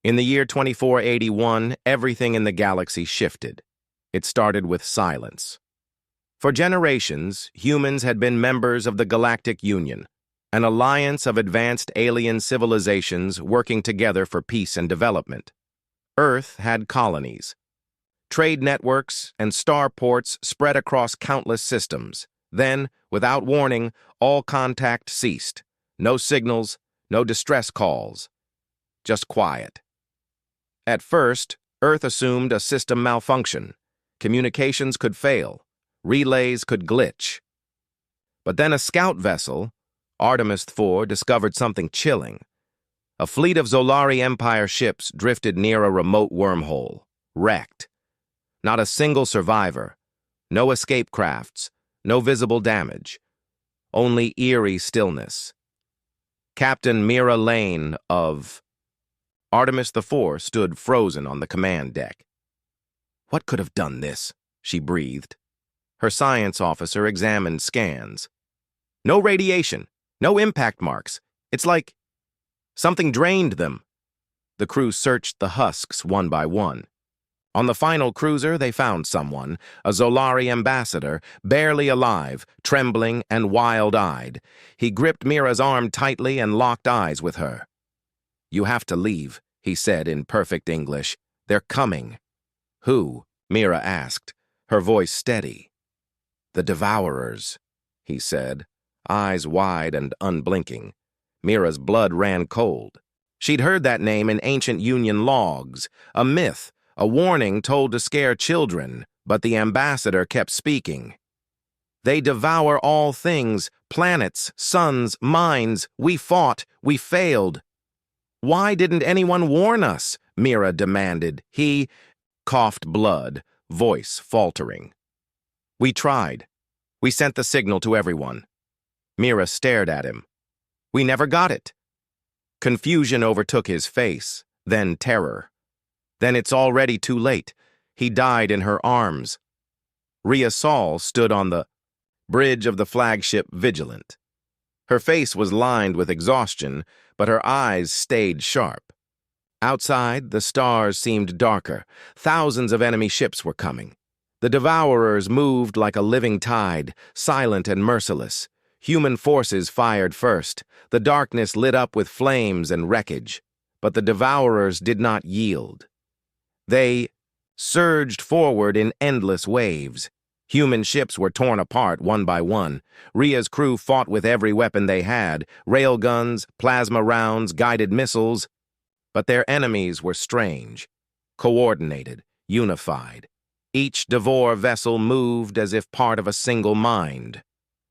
In the year 2481, everything in the galaxy shifted. It started with silence. For generations, humans had been members of the Galactic Union, an alliance of advanced alien civilizations working together for peace and development. Earth had colonies. Trade networks and starports spread across countless systems. Then, without warning, all contact ceased. No signals, no distress calls. Just quiet. At first, Earth assumed a system malfunction. Communications could fail. Relays could glitch. But then a scout vessel, Artemis IV, discovered something chilling. A fleet of Zolari Empire ships drifted near a remote wormhole, wrecked. Not a single survivor. No escape crafts. No visible damage. Only eerie stillness. Captain Mira Lane of Artemis IV stood frozen on the command deck. "What could have done this?" she breathed. Her science officer examined scans. No radiation, no impact marks. It's like something drained them. The crew searched the husks one by one. On the final cruiser, they found someone, a Zolari ambassador, barely alive, trembling and wild-eyed. He gripped Mira's arm tightly and locked eyes with her. "You have to leave," he said in perfect English. "They're coming." "Who?" Mira asked, her voice steady. "The Devourers," he said, eyes wide and unblinking. Mira's blood ran cold. She'd heard that name in ancient Union logs, a myth, a warning told to scare children, but the ambassador kept speaking. "They devour all things, planets, suns, minds. We fought, we failed." "Why didn't anyone warn us?" Mira demanded. He coughed blood, voice faltering. "We tried. We sent the signal to everyone." Mira stared at him. "We never got it." Confusion overtook his face, then terror. Then it's already too late. He died in her arms. Rhea Saul stood on the bridge of the flagship Vigilant. Her face was lined with exhaustion, but her eyes stayed sharp. Outside, the stars seemed darker. Thousands of enemy ships were coming. The Devourers moved like a living tide, silent and merciless. Human forces fired first. The darkness lit up with flames and wreckage. But the Devourers did not yield. They surged forward in endless waves. Human ships were torn apart one by one. Rhea's crew fought with every weapon they had, railguns, plasma rounds, guided missiles. But their enemies were strange, coordinated, unified. Each Devore vessel moved as if part of a single mind.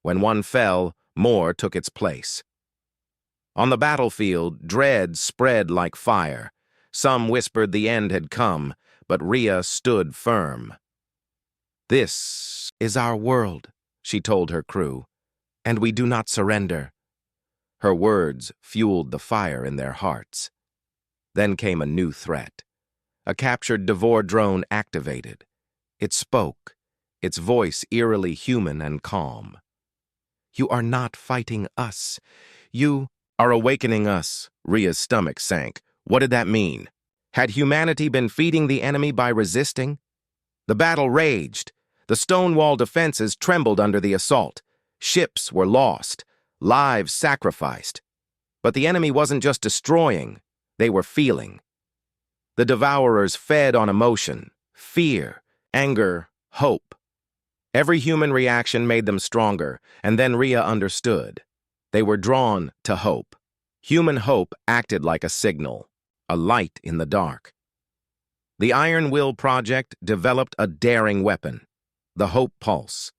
When one fell, more took its place. On the battlefield, dread spread like fire. Some whispered the end had come, but Rhea stood firm. "This is our world," she told her crew, "and we do not surrender." Her words fueled the fire in their hearts. Then came a new threat. A captured Devore drone activated. It spoke, its voice eerily human and calm. "You are not fighting us. You are awakening us." Rhea's stomach sank. What did that mean? Had humanity been feeding the enemy by resisting? The battle raged. The stone-wall defenses trembled under the assault. Ships were lost, lives sacrificed. But the enemy wasn't just destroying, they were feeling. The Devourers fed on emotion, fear, anger, hope. Every human reaction made them stronger, and then Rhea understood. They were drawn to hope. Human hope acted like a signal, a light in the dark. The Iron Will Project developed a daring weapon, the Hope Pulse.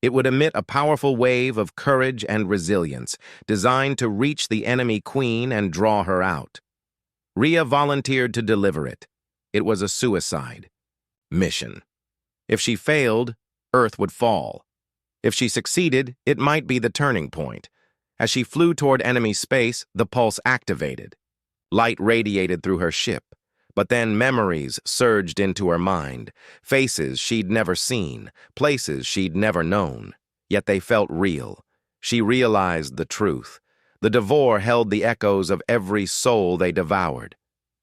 It would emit a powerful wave of courage and resilience, designed to reach the enemy queen and draw her out. Rhea volunteered to deliver it. It was a suicide mission. If she failed, Earth would fall. If she succeeded, it might be the turning point. As she flew toward enemy space, the pulse activated. Light radiated through her ship, but then memories surged into her mind, faces she'd never seen, places she'd never known. Yet they felt real. She realized the truth. The Devore held the echoes of every soul they devoured.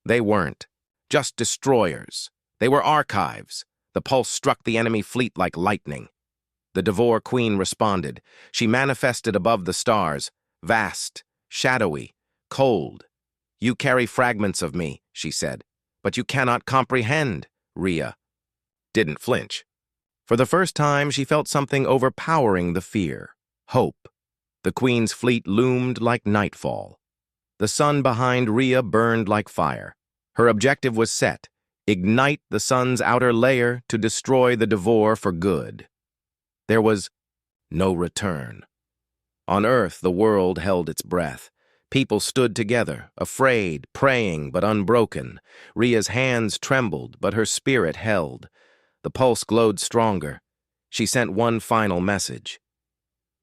They weren't. Just destroyers. They were archives. The pulse struck the enemy fleet like lightning. The Devore Queen responded. She manifested above the stars, vast, shadowy, cold. "You carry fragments of me," she said, "but you cannot comprehend." Rhea didn't flinch. For the first time, she felt something overpowering the fear. Hope. The Queen's fleet loomed like nightfall. The sun behind Rhea burned like fire. Her objective was set: ignite the sun's outer layer to destroy the Devore for good. There was no return. On Earth, the world held its breath. People stood together, afraid, praying, but unbroken. Rhea's hands trembled, but her spirit held. The pulse glowed stronger. She sent one final message.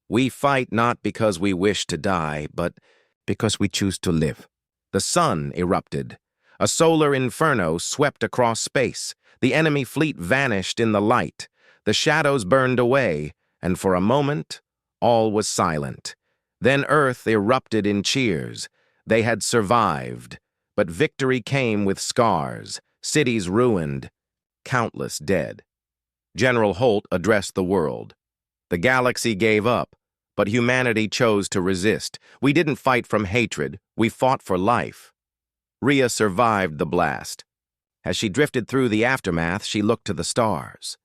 "We fight not because we wish to die, but because we choose to live." The sun erupted. A solar inferno swept across space. The enemy fleet vanished in the light. The shadows burned away, and for a moment, all was silent. Then Earth erupted in cheers. They had survived, but victory came with scars, cities ruined, countless dead. General Holt addressed the world. The galaxy gave up, but humanity chose to resist. We didn't fight from hatred, we fought for life. Rhea survived the blast. As she drifted through the aftermath, she looked to the stars.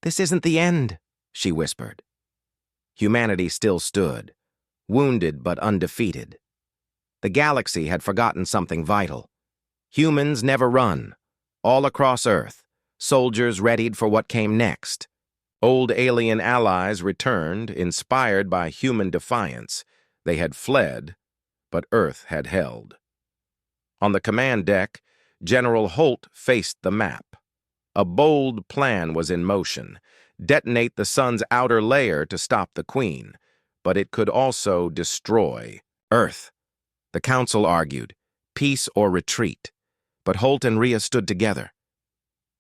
"This isn't the end," she whispered. Humanity still stood, wounded but undefeated. The galaxy had forgotten something vital. Humans never run. All across Earth, soldiers readied for what came next. Old alien allies returned, inspired by human defiance. They had fled, but Earth had held. On the command deck, General Holt faced the map. A bold plan was in motion: detonate the sun's outer layer to stop the Queen, but it could also destroy Earth. The Council argued, peace or retreat, but Holt and Rhea stood together.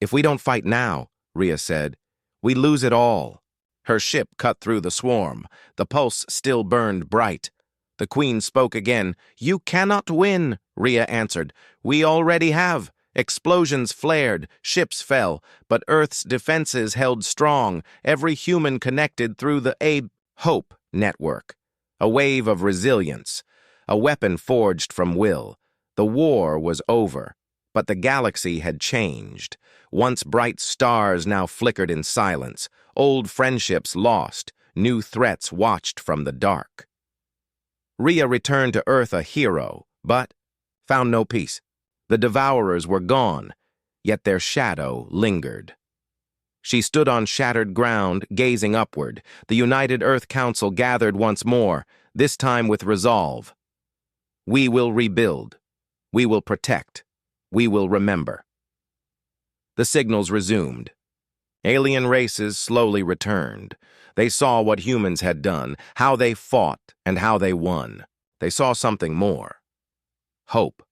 "If we don't fight now," Rhea said, "we lose it all." Her ship cut through the swarm. The pulse still burned bright. The Queen spoke again. "You cannot win," Rhea answered. "We already have." Explosions flared, ships fell, but Earth's defenses held strong. Every human connected through the Hope network. A wave of resilience. A weapon forged from will. The war was over, but the galaxy had changed. Once bright stars now flickered in silence. Old friendships lost. New threats watched from the dark. Rhea returned to Earth a hero, but found no peace. The devourers were gone, yet their shadow lingered. She stood on shattered ground, gazing upward. The United Earth Council gathered once more, this time with resolve. "We will rebuild. We will protect. We will remember." The signals resumed. Alien races slowly returned. They saw what humans had done, how they fought, and how they won. They saw something more. Hope.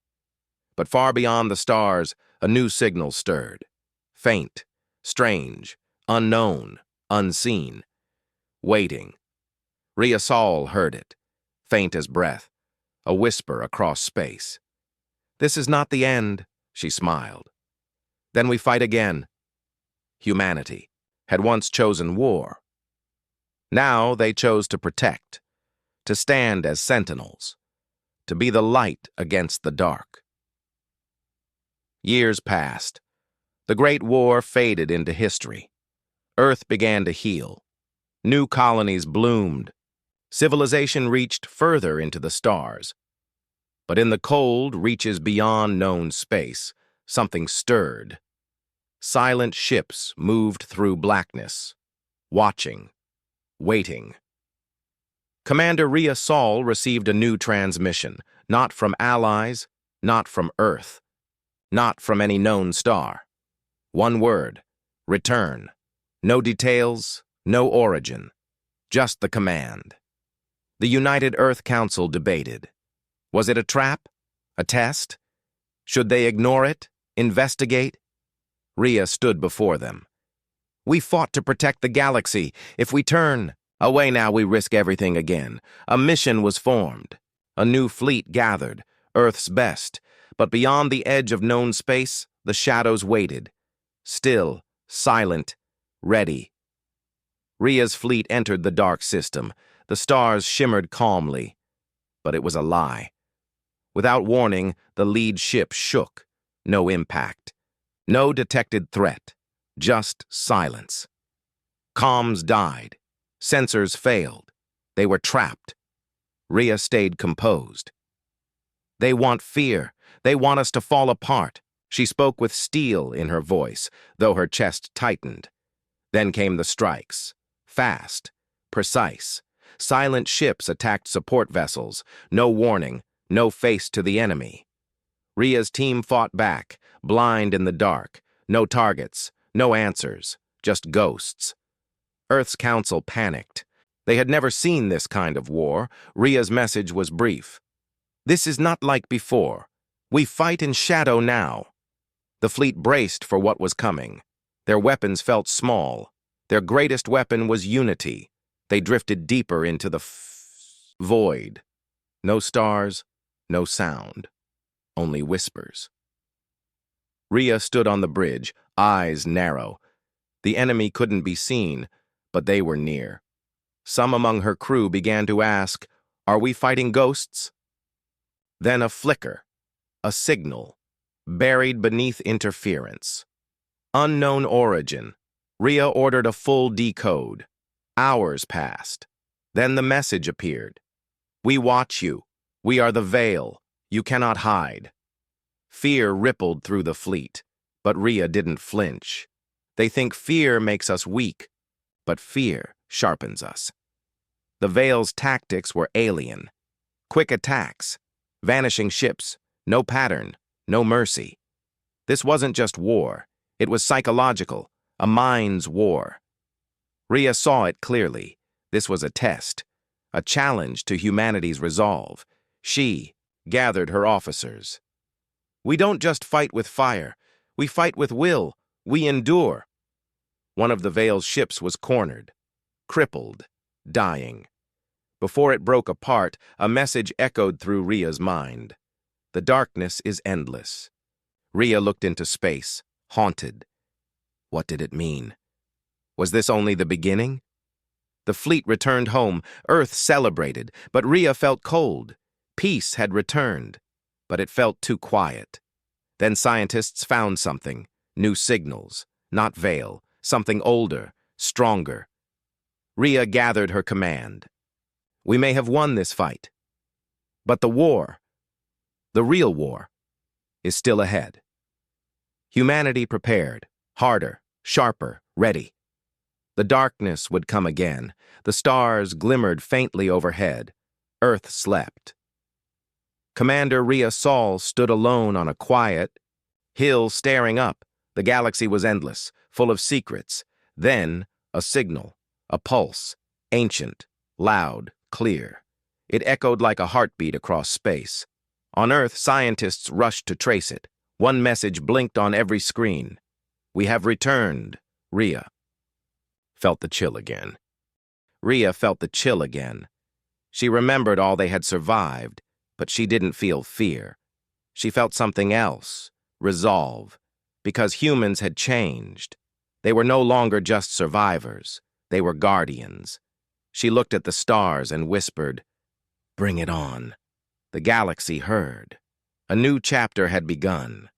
But far beyond the stars, a new signal stirred. Faint, strange, unknown, unseen. Waiting. Rhea Saul heard it, faint as breath, a whisper across space. "This is not the end," she smiled. "Then we fight again." Humanity had once chosen war. Now they chose to protect, to stand as sentinels, to be the light against the dark. Years passed. The Great War faded into history. Earth began to heal. New colonies bloomed. Civilization reached further into the stars. But in the cold reaches beyond known space, something stirred. Silent ships moved through blackness, watching, waiting. Commander Rhea Saul received a new transmission, not from allies, not from Earth, not from any known star. One word: return. No details, no origin, just the command. The United Earth Council debated. Was it a trap? A test? Should they ignore it? Investigate? Rhea stood before them. "We fought to protect the galaxy. If we turn away now, we risk everything again." A mission was formed. A new fleet gathered, Earth's best. But beyond the edge of known space, the shadows waited. Still, silent, ready. Rhea's fleet entered the dark system. The stars shimmered calmly. But it was a lie. Without warning, the lead ship shook. No impact. No detected threat. Just silence. Comms died. Sensors failed. They were trapped. Rhea stayed composed. They want fear. They want us to fall apart. She spoke with steel in her voice, though her chest tightened. Then came the strikes. Fast. Precise. Silent ships attacked support vessels. No warning. No face to the enemy. Rhea's team fought back, blind in the dark. No targets. No answers. Just ghosts. Earth's council panicked. They had never seen this kind of war. Rhea's message was brief. This is not like before. We fight in shadow now. The fleet braced for what was coming. Their weapons felt small. Their greatest weapon was unity. They drifted deeper into the void. No stars, no sound. Only whispers. Rhea stood on the bridge, eyes narrow. The enemy couldn't be seen, but they were near. Some among her crew began to ask, "Are we fighting ghosts?" Then a flicker, a signal, buried beneath interference. Unknown origin. Rhea ordered a full decode. Hours passed. Then the message appeared. "We watch you. We are the veil. You cannot hide." Fear rippled through the fleet, but Rhea didn't flinch. They think fear makes us weak, but fear sharpens us. The Veil's tactics were alien. Quick attacks, vanishing ships, no pattern, no mercy. This wasn't just war. It was psychological, a mind's war. Rhea saw it clearly. This was a test, a challenge to humanity's resolve. She gathered her officers. "We don't just fight with fire. We fight with will. We endure." One of the Veil's ships was cornered, crippled, dying. Before it broke apart, a message echoed through Rhea's mind. The darkness is endless. Rhea looked into space, haunted. What did it mean? Was this only the beginning? The fleet returned home. Earth celebrated, but Rhea felt cold. Peace had returned, but it felt too quiet. Then scientists found something, new signals, not Veil, something older, stronger. Rhea gathered her command. We may have won this fight, but the war, the real war, is still ahead. Humanity prepared, harder, sharper, ready. The darkness would come again. The stars glimmered faintly overhead. Earth slept. Commander Rhea Saul stood alone on a quiet hill staring up. The galaxy was endless, full of secrets. Then, a signal, a pulse, ancient, loud, clear. It echoed like a heartbeat across space. On Earth, scientists rushed to trace it. One message blinked on every screen. "We have returned, Rhea." Felt the chill again. Rhea felt the chill again. She remembered all they had survived, but she didn't feel fear. She felt something else, resolve, because humans had changed. They were no longer just survivors. They were guardians. She looked at the stars and whispered, "Bring it on." The galaxy heard. A new chapter had begun.